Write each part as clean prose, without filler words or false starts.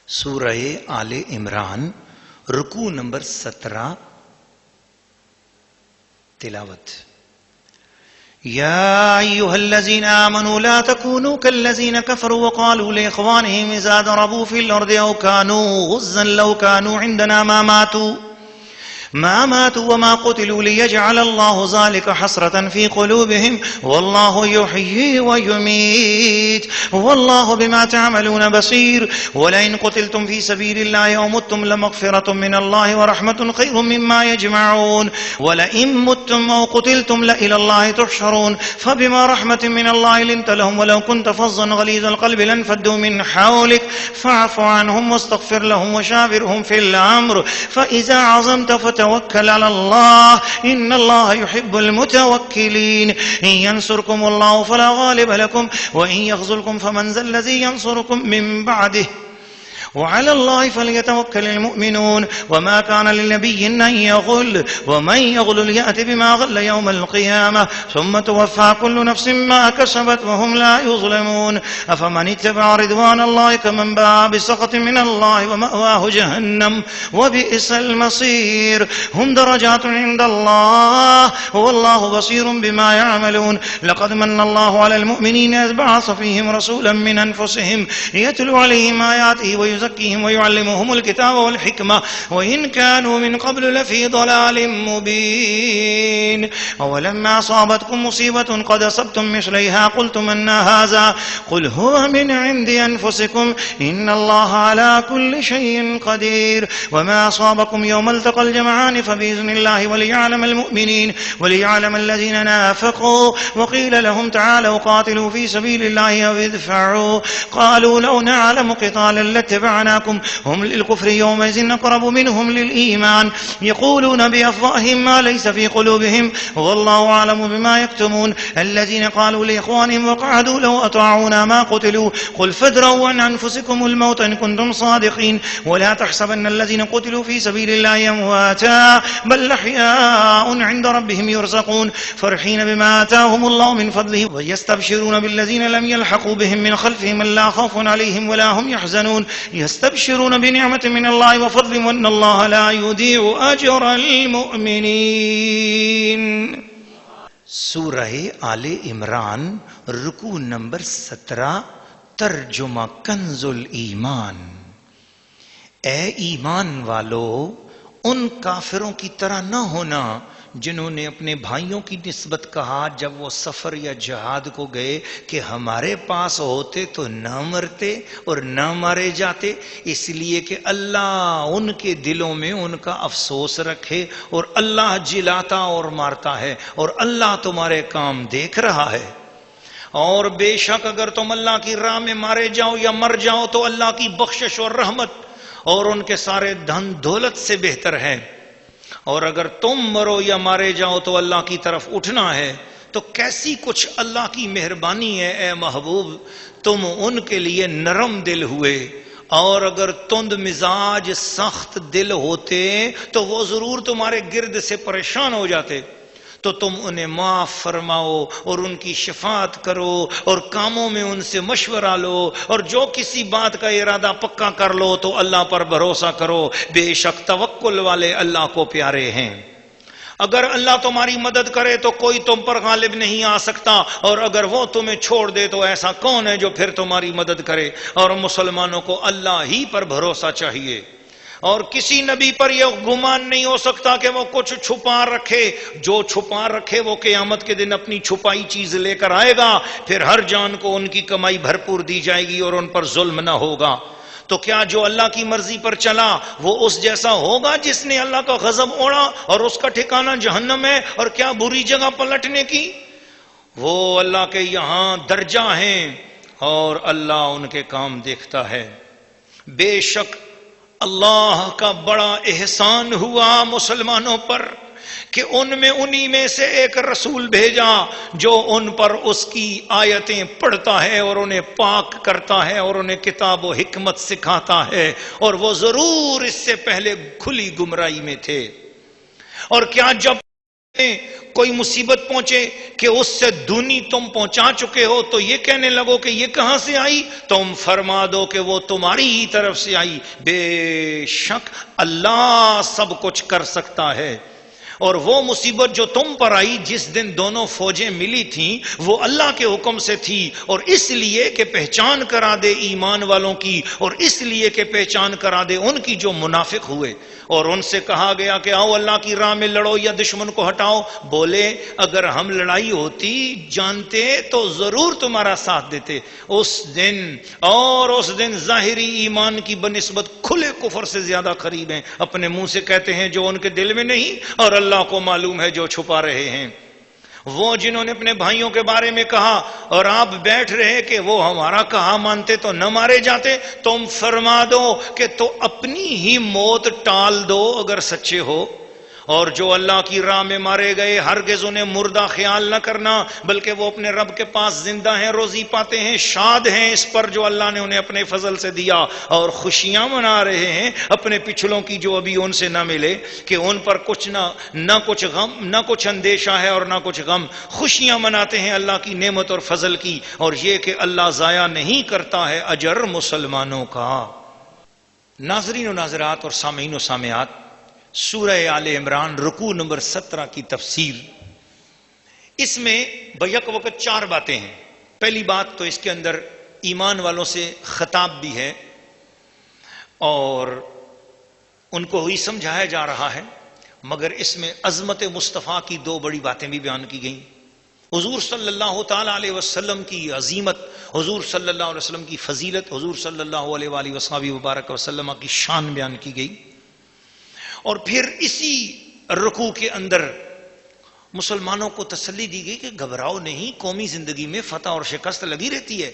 سورہ آل عمران رکوع نمبر 17 تلاوت. يا أيها الذين آمنوا لا تكونوا كالذين كفروا وقالوا لإخوانهم إذا ضربوا في الأرض أو كانوا غزا لو كانوا عندنا ما ماتوا وما قتلوا ليجعل الله ذلك حسرة في قلوبهم والله يحيي ويميت والله بما تعملون بصير. ولئن قتلتم في سبيل الله أو متم لمغفرة من الله ورحمة خير مما يجمعون. ولئن متم أو قتلتم لإلى الله تحشرون. فبما رحمة من الله لنت لهم ولو كنت فظا غليظ القلب لانفضوا من حولك فاعف عنهم واستغفر لهم وشاورهم في الأمر فإذا عزمت فتوكل على الله إن الله يحب المتوكلين. إن ينصركم الله فلا غالب لكم وإن يخذلكم فمن ذا الذي ينصركم من بعده وعلى الله فليتوكل المؤمنون. وما كان للنبي أن يغل ومن يغل يأت بما غل يوم القيامة ثم توفى كل نفس ما كسبت وهم لا يظلمون. أفمن اتبع رضوان الله كمن باء بسخط من الله ومأواه جهنم وبئس المصير. هم درجات عند الله والله بصير بما يعملون. لقد من الله على المؤمنين إذ بعث فيهم رسولا من أنفسهم يتلو عليهم آياته ويزكيهم ويعلمهم الكتاب والحكمة وإن كانوا من قبل لفي ضلال مبين. ولما أصابتكم مصيبة قد أصبتم مثليها قلتم أن هذا قل هو من عند أنفسكم إن الله على كل شيء قدير. وما أصابكم يوم التقى الجمعان فبإذن الله وليعلم المؤمنين وليعلم الذين نافقوا. وقيل لهم تعالوا قاتلوا في سبيل الله أو ادفعوا قالوا لو نعلم قتالا لاتبعناكم هم للكفر يومئذ أقرب منهم للإيمان يقولون بأفواههم ما ليس في قلوبهم والله أعلم بما يكتمون. الذين قالوا لإخوانهم وقعدوا لو أطاعونا ما قتلوا قل فادروا عن أنفسكم الموت إن كنتم صادقين. ولا تحسبن الذين قتلوا في سبيل الله أمواتا بل أحياء عند ربهم يرزقون فرحين بما آتاهم الله من فضله ويستبشرون بالذين لم يلحقوا بهم من خلفهم ألا خوف عليهم ولا هم يحزنون. يستبشرون بنعمة من الله وفضل وأن الله لا يضيع أجر المؤمنين. سورہ آل عمران رکوع نمبر 17 ترجمہ کنز الایمان. اے ایمان والو ان کافروں کی طرح نہ ہونا جنہوں نے اپنے بھائیوں کی نسبت کہا جب وہ سفر یا جہاد کو گئے کہ ہمارے پاس ہوتے تو نہ مرتے اور نہ مارے جاتے. اس لیے کہ اللہ ان کے دلوں میں ان کا افسوس رکھے اور اللہ جلاتا اور مارتا ہے اور اللہ تمہارے کام دیکھ رہا ہے. اور بے شک اگر تم اللہ کی راہ میں مارے جاؤ یا مر جاؤ تو اللہ کی بخشش اور رحمت اور ان کے سارے دھن دولت سے بہتر ہے. اور اگر تم مرو یا مارے جاؤ تو اللہ کی طرف اٹھنا ہے. تو کیسی کچھ اللہ کی مہربانی ہے اے محبوب تم ان کے لیے نرم دل ہوئے. اور اگر تند مزاج سخت دل ہوتے تو وہ ضرور تمہارے گرد سے پریشان ہو جاتے. تو تم انہیں معاف فرماؤ اور ان کی شفاعت کرو اور کاموں میں ان سے مشورہ لو اور جو کسی بات کا ارادہ پکا کر لو تو اللہ پر بھروسہ کرو. بے شک توکل والے اللہ کو پیارے ہیں. اگر اللہ تمہاری مدد کرے تو کوئی تم پر غالب نہیں آ سکتا اور اگر وہ تمہیں چھوڑ دے تو ایسا کون ہے جو پھر تمہاری مدد کرے. اور مسلمانوں کو اللہ ہی پر بھروسہ چاہیے اور کسی نبی پر یہ گمان نہیں ہو سکتا کہ وہ کچھ چھپا رکھے. جو چھپا رکھے وہ قیامت کے دن اپنی چھپائی چیز لے کر آئے گا. پھر ہر جان کو ان کی کمائی بھرپور دی جائے گی اور ان پر ظلم نہ ہوگا. تو کیا جو اللہ کی مرضی پر چلا وہ اس جیسا ہوگا جس نے اللہ کا غضب اوڑا اور اس کا ٹھکانہ جہنم ہے؟ اور کیا بری جگہ پلٹنے کی؟ وہ اللہ کے یہاں درجہ ہیں اور اللہ ان کے کام دیکھتا ہے. بے شک اللہ کا بڑا احسان ہوا مسلمانوں پر کہ ان میں انہی میں سے ایک رسول بھیجا جو ان پر اس کی آیتیں پڑھتا ہے اور انہیں پاک کرتا ہے اور انہیں کتاب و حکمت سکھاتا ہے. اور وہ ضرور اس سے پہلے کھلی گمراہی میں تھے. اور کیا جب کوئی مصیبت پہنچے کہ اس سے دونی تم پہنچا چکے ہو تو یہ کہنے لگو کہ یہ کہاں سے آئی، تم فرما دو کہ وہ تمہاری ہی طرف سے آئی، بے شک اللہ سب کچھ کر سکتا ہے۔ اور وہ مصیبت جو تم پر آئی جس دن دونوں فوجیں ملی تھیں وہ اللہ کے حکم سے تھی، اور اس لیے کہ پہچان کرا دے ایمان والوں کی، اور اس لیے کہ پہچان کرا دے ان کی جو منافق ہوئے، اور ان سے کہا گیا کہ آؤ اللہ کی راہ میں لڑو یا دشمن کو ہٹاؤ، بولے اگر ہم لڑائی ہوتی جانتے تو ضرور تمہارا ساتھ دیتے۔ اس دن ظاہری ایمان کی بنسبت کھلے کفر سے زیادہ قریب ہیں، اپنے منہ سے کہتے ہیں جو ان کے دل میں نہیں، اور اللہ کو معلوم ہے جو چھپا رہے ہیں۔ وہ جنہوں نے اپنے بھائیوں کے بارے میں کہا اور آپ بیٹھ رہے کہ وہ ہمارا کہا مانتے تو نہ مارے جاتے، تم فرما دو کہ تو اپنی ہی موت ٹال دو اگر سچے ہو، اور جو اللہ کی راہ میں مارے گئے ہرگز انہیں مردہ خیال نہ کرنا، بلکہ وہ اپنے رب کے پاس زندہ ہیں، روزی پاتے ہیں، شاد ہیں اس پر جو اللہ نے انہیں اپنے فضل سے دیا، اور خوشیاں منا رہے ہیں اپنے پچھلوں کی جو ابھی ان سے نہ ملے، کہ ان پر نہ کچھ غم، نہ کچھ اندیشہ ہے اور نہ کچھ غم، خوشیاں مناتے ہیں اللہ کی نعمت اور فضل کی، اور یہ کہ اللہ ضائع نہیں کرتا ہے اجر مسلمانوں کا۔ ناظرین و ناظرات اور سامعین و سامعات، سورہ آل عمران رکوع نمبر 17 کی تفسیر، اس میں بیک وقت 4 باتیں ہیں۔ پہلی بات تو اس کے اندر ایمان والوں سے خطاب بھی ہے اور ان کو ہوئی سمجھایا جا رہا ہے، مگر اس میں عظمت مصطفیٰ کی 2 بڑی باتیں بھی بیان کی گئیں، حضور صلی اللہ تعالی علیہ وسلم کی عظیمت، حضور صلی اللہ علیہ وسلم کی فضیلت، حضور صلی اللہ علیہ وآلہ وصحبہ وبارک وسلم کی شان بیان کی گئی، اور پھر اسی رکوع کے اندر مسلمانوں کو تسلی دی گئی کہ گھبراؤ نہیں، قومی زندگی میں فتح اور شکست لگی رہتی ہے،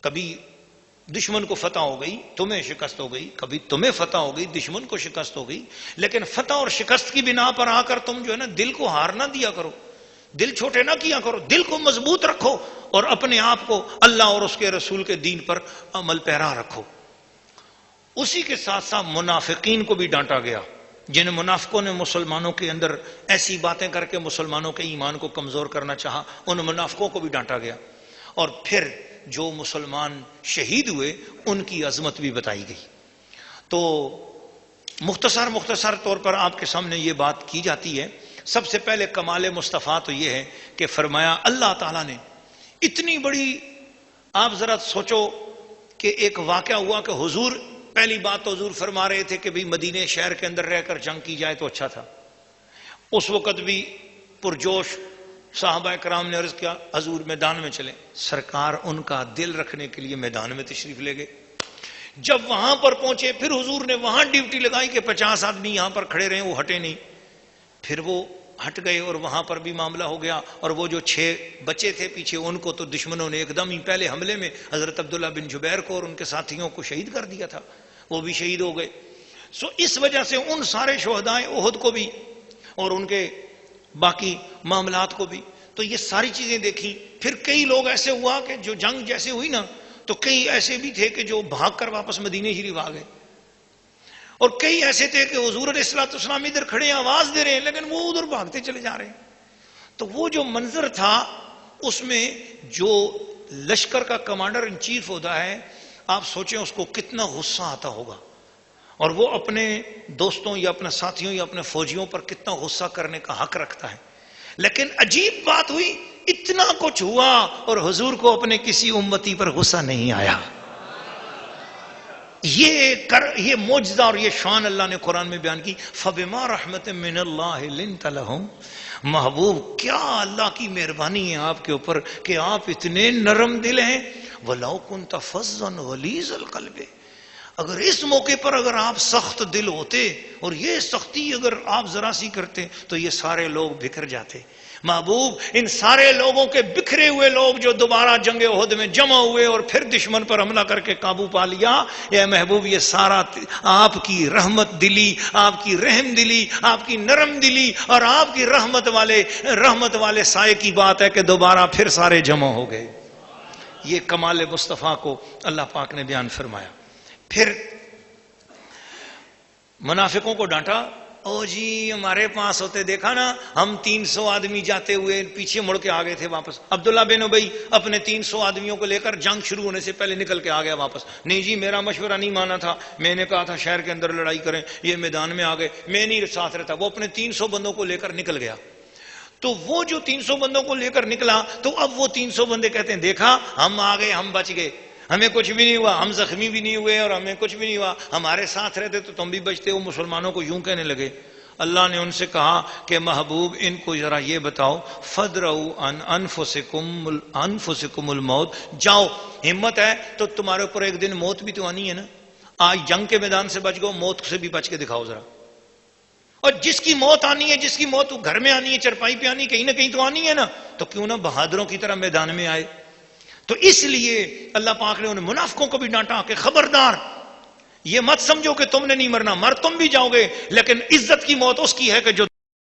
کبھی دشمن کو فتح ہو گئی تمہیں شکست ہو گئی، کبھی تمہیں فتح ہو گئی دشمن کو شکست ہو گئی، لیکن فتح اور شکست کی بنا پر آ کر تم جو ہے نا دل کو ہار نہ دیا کرو، دل چھوٹے نہ کیا کرو، دل کو مضبوط رکھو اور اپنے آپ کو اللہ اور اس کے رسول کے دین پر عمل پیرا رکھو۔ اسی کے ساتھ ساتھ منافقین کو بھی ڈانٹا گیا، جن منافقوں نے مسلمانوں کے اندر ایسی باتیں کر کے مسلمانوں کے ایمان کو کمزور کرنا چاہا، ان منافقوں کو بھی ڈانٹا گیا، اور پھر جو مسلمان شہید ہوئے ان کی عظمت بھی بتائی گئی۔ تو مختصر طور پر آپ کے سامنے یہ بات کی جاتی ہے۔ سب سے پہلے کمال مصطفیٰ تو یہ ہے کہ فرمایا اللہ تعالیٰ نے اتنی بڑی، آپ ذرا سوچو کہ ایک واقعہ ہوا کہ حضور، پہلی بات تو حضور فرما رہے تھے کہ بھی مدینے شہر کے اندر رہ کر جنگ کی جائے تو اچھا تھا، اس وقت بھی پرجوش صحابہ کرام نے عرض کیا حضور میدان میں چلیں، سرکار ان کا دل رکھنے کے لیے میدان میں تشریف لے گئے۔ جب وہاں پر پہنچے پھر حضور نے وہاں ڈیوٹی لگائی کہ 50 آدمی یہاں پر کھڑے رہے، وہ ہٹے نہیں، پھر وہ ہٹ گئے اور وہاں پر بھی معاملہ ہو گیا، اور وہ جو 6 بچے تھے پیچھے ان کو تو دشمنوں نے ایک دم ہی پہلے حملے میں حضرت عبداللہ بن جبیر کو اور ان کے ساتھیوں کو شہید کر دیا تھا، وہ بھی شہید ہو گئے۔ اس وجہ سے ان سارے شہدائے احد کو بھی اور ان کے باقی معاملات کو بھی، تو یہ ساری چیزیں دیکھی۔ پھر کئی لوگ ایسے ہوا کہ جو جنگ جیسے ہوئی نا تو کئی ایسے بھی تھے کہ جو بھاگ کر واپس مدینے شریف آ گئے، اور کئی ایسے تھے کہ حضور علیہ الصلوۃ والسلام ادھر کھڑے آواز دے رہے ہیں لیکن وہ ادھر بھاگتے چلے جا رہے ہیں۔ تو وہ جو منظر تھا اس میں جو لشکر کا کمانڈر ان چیف ہوتا ہے، آپ سوچیں اس کو کتنا غصہ آتا ہوگا، اور وہ اپنے دوستوں یا اپنے ساتھیوں یا اپنے فوجیوں پر کتنا غصہ کرنے کا حق رکھتا ہے۔ لیکن عجیب بات ہوئی، اتنا کچھ ہوا اور حضور کو اپنے کسی امتی پر غصہ نہیں آیا۔ یہ معجزہ اور یہ شان اللہ نے قرآن میں بیان کی، فَبِمَا رَحْمَةٍ مِّنَ اللَّهِ لِنْتَ لَهُمْ۔ محبوب کیا اللہ کی مہربانی ہے آپ کے اوپر کہ آپ اتنے نرم دل ہیں، وَلَوْ كُنْتَ فَظًّا غَلِيظَ الْقَلْبِ، اگر اس موقع پر اگر آپ سخت دل ہوتے اور یہ سختی اگر آپ ذرا سی کرتے تو یہ سارے لوگ بکھر جاتے۔ محبوب ان سارے لوگوں کے بکھرے ہوئے لوگ جو دوبارہ جنگ احد میں جمع ہوئے اور پھر دشمن پر حملہ کر کے قابو پا لیا، اے محبوب یہ سارا آپ کی رحمت دلی، آپ کی رحم دلی، آپ کی نرم دلی اور آپ کی رحمت والے سائے کی بات ہے کہ دوبارہ پھر سارے جمع ہو گئے۔ یہ کمال مصطفیٰ کو اللہ پاک نے بیان فرمایا۔ پھر منافقوں کو ڈانٹا او جی ہمارے پاس ہوتے دیکھا نا ہم 300 آدمی جاتے ہوئے پیچھے مڑ کے آ گئے تھے واپس. عبداللہ بن ابی اپنے 300 آدمیوں کو لے کر جنگ شروع ہونے سے پہلے نکل کے آ گیا واپس. نہیں جی میرا مشورہ نہیں مانا تھا, میں نے کہا تھا شہر کے اندر لڑائی کریں, یہ میدان میں آ گئے, میں نہیں ساتھ رہتا. وہ اپنے 300 بندوں کو لے کر نکل گیا. تو وہ جو 300 بندوں کو لے کر نکلا تو اب وہ 300 بندے کہتے ہیں دیکھا ہم آ گئے, ہم بچ گئے, ہمیں کچھ بھی نہیں ہوا, ہم زخمی بھی نہیں ہوئے اور ہمیں کچھ بھی نہیں ہوا, ہمارے ساتھ رہتے تو تم بھی بچتے. وہ مسلمانوں کو یوں کہنے لگے. اللہ نے ان سے کہا کہ محبوب ان کو ذرا یہ بتاؤ, فدرؤ عن انفسکم الموت, جاؤ ہمت ہے تو تمہارے اوپر ایک دن موت بھی تو آنی ہے نا. آج جنگ کے میدان سے بچ گئو, موت سے بھی بچ کے دکھاؤ ذرا. اور جس کی موت آنی ہے, جس کی موت گھر میں آنی ہے, چرپائی پہ آنی ہے, کہیں نہ کہیں تو آنی ہے نا, تو کیوں نہ بہادروں کی طرح میدان میں آئے. تو اس لیے اللہ پاک نے ان منافقوں کو بھی ڈانٹا کہ خبردار یہ مت سمجھو کہ تم نے نہیں مرنا, مر تم بھی جاؤ گے, لیکن عزت کی موت اس کی ہے کہ جو